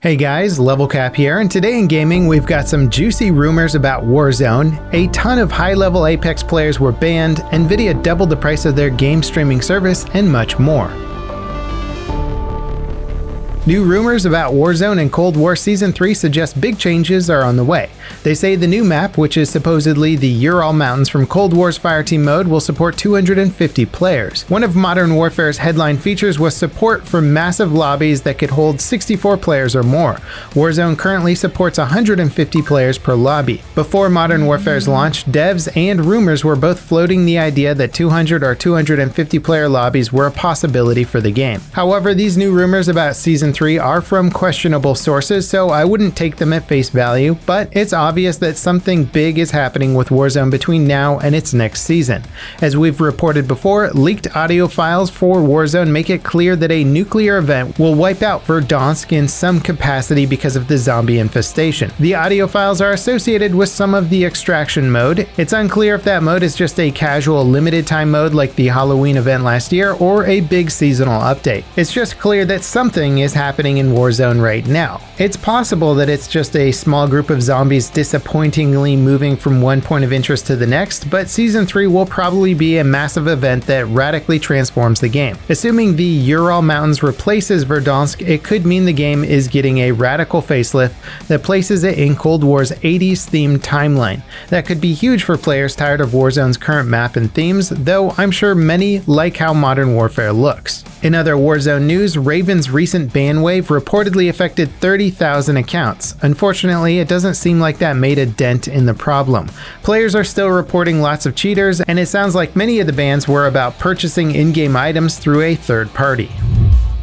Hey guys, LevelCap here, and today in gaming we've got some juicy rumors about Warzone, a ton of high-level Apex players were banned, Nvidia doubled the price of their game streaming service, and much more. New rumors about Warzone and Cold War Season 3 suggest big changes are on the way. They say the new map, which is supposedly the Ural Mountains from Cold War's Fireteam mode, will support 250 players. One of Modern Warfare's headline features was support for massive lobbies that could hold 64 players or more. Warzone currently supports 150 players per lobby. Before Modern Warfare's launch, devs and rumors were both floating the idea that 200 or 250 player lobbies were a possibility for the game. However, these new rumors about Season 3 are from questionable sources, so I wouldn't take them at face value, but it's obvious that something big is happening with Warzone between now and its next season. As we've reported before, leaked audio files for Warzone make it clear that a nuclear event will wipe out Verdansk in some capacity because of the zombie infestation. The audio files are associated with some of the extraction mode. It's unclear if that mode is just a casual limited time mode like the Halloween event last year or a big seasonal update. It's just clear that something is happening in Warzone right now. It's possible that it's just a small group of zombies disappointingly moving from one point of interest to the next, but Season 3 will probably be a massive event that radically transforms the game. Assuming the Ural Mountains replaces Verdansk, it could mean the game is getting a radical facelift that places it in Cold War's 80s themed timeline. That could be huge for players tired of Warzone's current map and themes, though I'm sure many like how Modern Warfare looks. In other Warzone news, Raven's recent ban wave reportedly affected 30,000 accounts. Unfortunately, it doesn't seem like that made a dent in the problem. Players are still reporting lots of cheaters, and it sounds like many of the bans were about purchasing in-game items through a third party.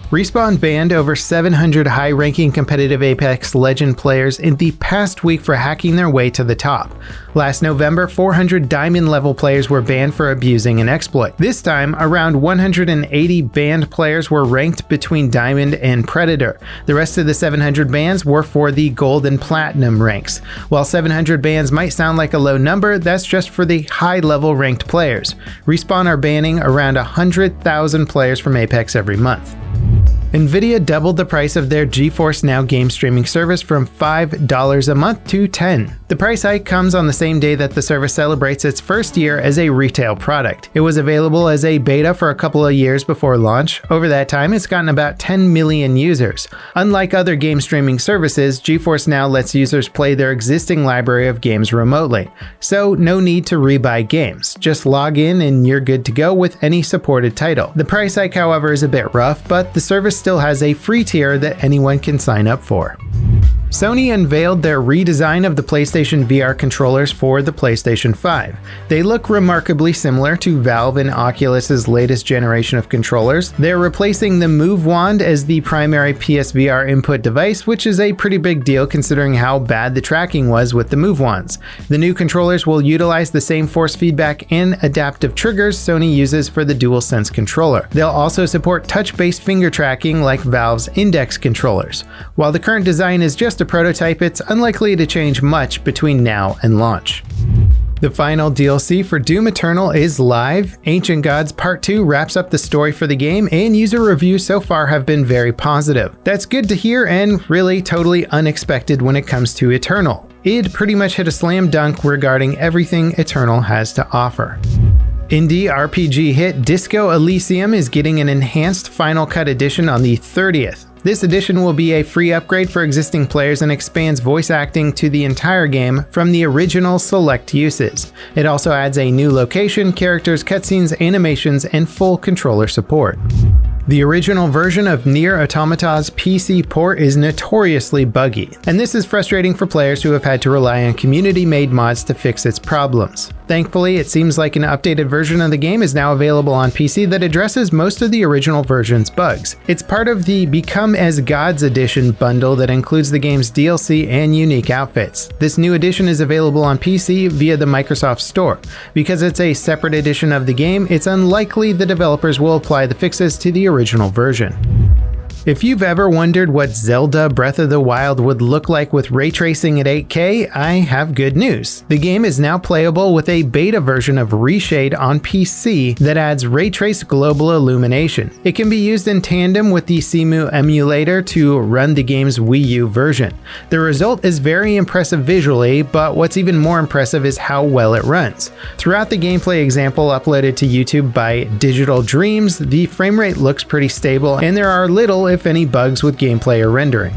Respawn banned over 700 high-ranking competitive Apex Legend players in the past week for hacking their way to the top. Last November, 400 Diamond-level players were banned for abusing an exploit. This time, around 180 banned players were ranked between Diamond and Predator. The rest of the 700 bans were for the Gold and Platinum ranks. While 700 bans might sound like a low number, that's just for the high-level ranked players. Respawn are banning around 100,000 players from Apex every month. Nvidia doubled the price of their GeForce Now game streaming service from $5 a month to $10. The price hike comes on the same day that the service celebrates its first year as a retail product. It was available as a beta for a couple of years before launch. Over that time, it's gotten about 10 million users. Unlike other game streaming services, GeForce Now lets users play their existing library of games remotely. So no need to rebuy games. Just log in and you're good to go with any supported title. The price hike, however, is a bit rough, but the service still has a free tier that anyone can sign up for. Sony unveiled their redesign of the PlayStation VR controllers for the PlayStation 5. They look remarkably similar to Valve and Oculus's latest generation of controllers. They're replacing the Move Wand as the primary PSVR input device, which is a pretty big deal considering how bad the tracking was with the Move Wands. The new controllers will utilize the same force feedback and adaptive triggers Sony uses for the DualSense controller. They'll also support touch-based finger tracking like Valve's Index controllers. While the current design is just a prototype, it's unlikely to change much between now and launch. The final DLC for Doom Eternal is live. Ancient Gods Part 2 wraps up the story for the game, and user reviews so far have been very positive. That's good to hear and really totally unexpected when it comes to Eternal. It pretty much hit a slam dunk regarding everything Eternal has to offer. Indie RPG hit Disco Elysium is getting an enhanced Final Cut edition on the 30th. This edition will be a free upgrade for existing players and expands voice acting to the entire game from the original select uses. It also adds a new location, characters, cutscenes, animations, and full controller support. The original version of Nier Automata's PC port is notoriously buggy, and this is frustrating for players who have had to rely on community-made mods to fix its problems. Thankfully, it seems like an updated version of the game is now available on PC that addresses most of the original version's bugs. It's part of the Become as Gods edition bundle that includes the game's DLC and unique outfits. This new edition is available on PC via the Microsoft Store. Because it's a separate edition of the game, it's unlikely the developers will apply the fixes to the original version. If you've ever wondered what Zelda Breath of the Wild would look like with ray tracing at 8K, I have good news. The game is now playable with a beta version of Reshade on PC that adds ray trace global illumination. It can be used in tandem with the Cemu emulator to run the game's Wii U version. The result is very impressive visually, but what's even more impressive is how well it runs. Throughout the gameplay example uploaded to YouTube by Digital Dreams, the frame rate looks pretty stable and there are little if any bugs with gameplay or rendering.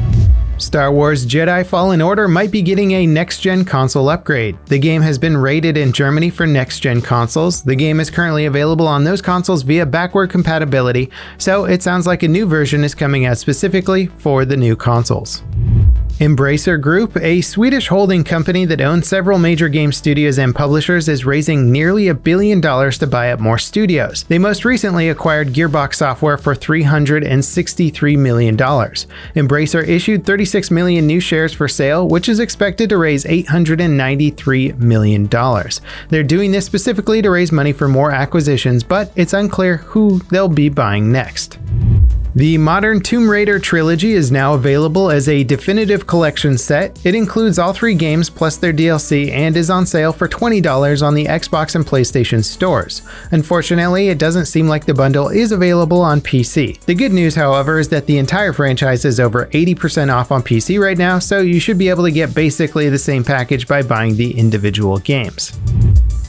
Star Wars Jedi Fallen Order might be getting a next-gen console upgrade. The game has been rated in Germany for next-gen consoles. The game is currently available on those consoles via backward compatibility, so it sounds like a new version is coming out specifically for the new consoles. Embracer Group, a Swedish holding company that owns several major game studios and publishers, is raising nearly $1 billion to buy up more studios. They most recently acquired Gearbox Software for $363 million. Embracer issued 36 million new shares for sale, which is expected to raise $893 million. They're doing this specifically to raise money for more acquisitions, but it's unclear who they'll be buying next. The modern Tomb Raider trilogy is now available as a definitive collection set. It includes all 3 games plus their DLC and is on sale for $20 on the Xbox and PlayStation stores. Unfortunately, it doesn't seem like the bundle is available on PC. The good news, however, is that the entire franchise is over 80% off on PC right now, so you should be able to get basically the same package by buying the individual games.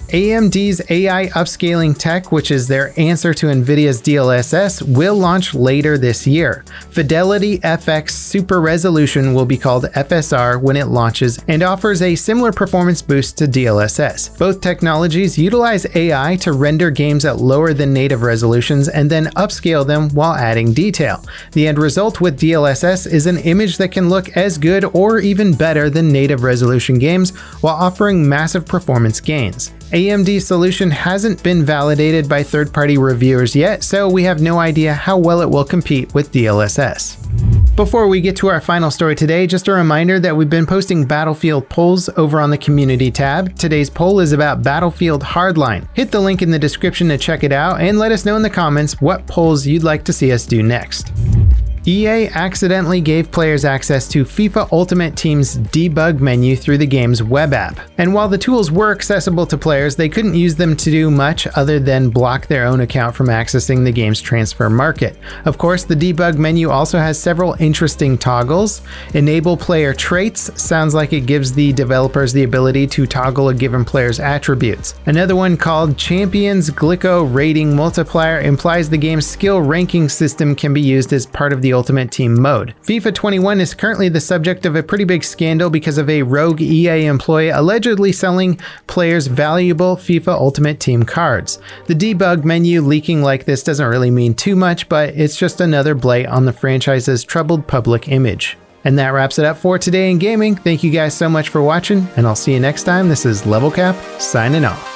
AMD's AI upscaling tech, which is their answer to NVIDIA's DLSS, will launch later this year. Fidelity FX Super Resolution will be called FSR when it launches and offers a similar performance boost to DLSS. Both technologies utilize AI to render games at lower than native resolutions and then upscale them while adding detail. The end result with DLSS is an image that can look as good or even better than native resolution games while offering massive performance gains. AMD's solution hasn't been validated by third-party reviewers yet, so we have no idea how well it will compete with DLSS. Before we get to our final story today, just a reminder that we've been posting Battlefield polls over on the community tab. Today's poll is about Battlefield Hardline. Hit the link in the description to check it out and let us know in the comments what polls you'd like to see us do next. EA accidentally gave players access to FIFA Ultimate Team's debug menu through the game's web app. And while the tools were accessible to players, they couldn't use them to do much other than block their own account from accessing the game's transfer market. Of course, the debug menu also has several interesting toggles. Enable player traits sounds like it gives the developers the ability to toggle a given player's attributes. Another one called Champions Glyco Rating Multiplier implies the game's skill ranking system can be used as part of the Ultimate Team mode. FIFA 21 is currently the subject of a pretty big scandal because of a rogue EA employee allegedly selling players valuable FIFA Ultimate Team cards. The debug menu leaking like this doesn't really mean too much, but it's just another blight on the franchise's troubled public image. And that wraps it up for today in gaming. Thank you guys so much for watching, and I'll see you next time. This is LevelCap signing off.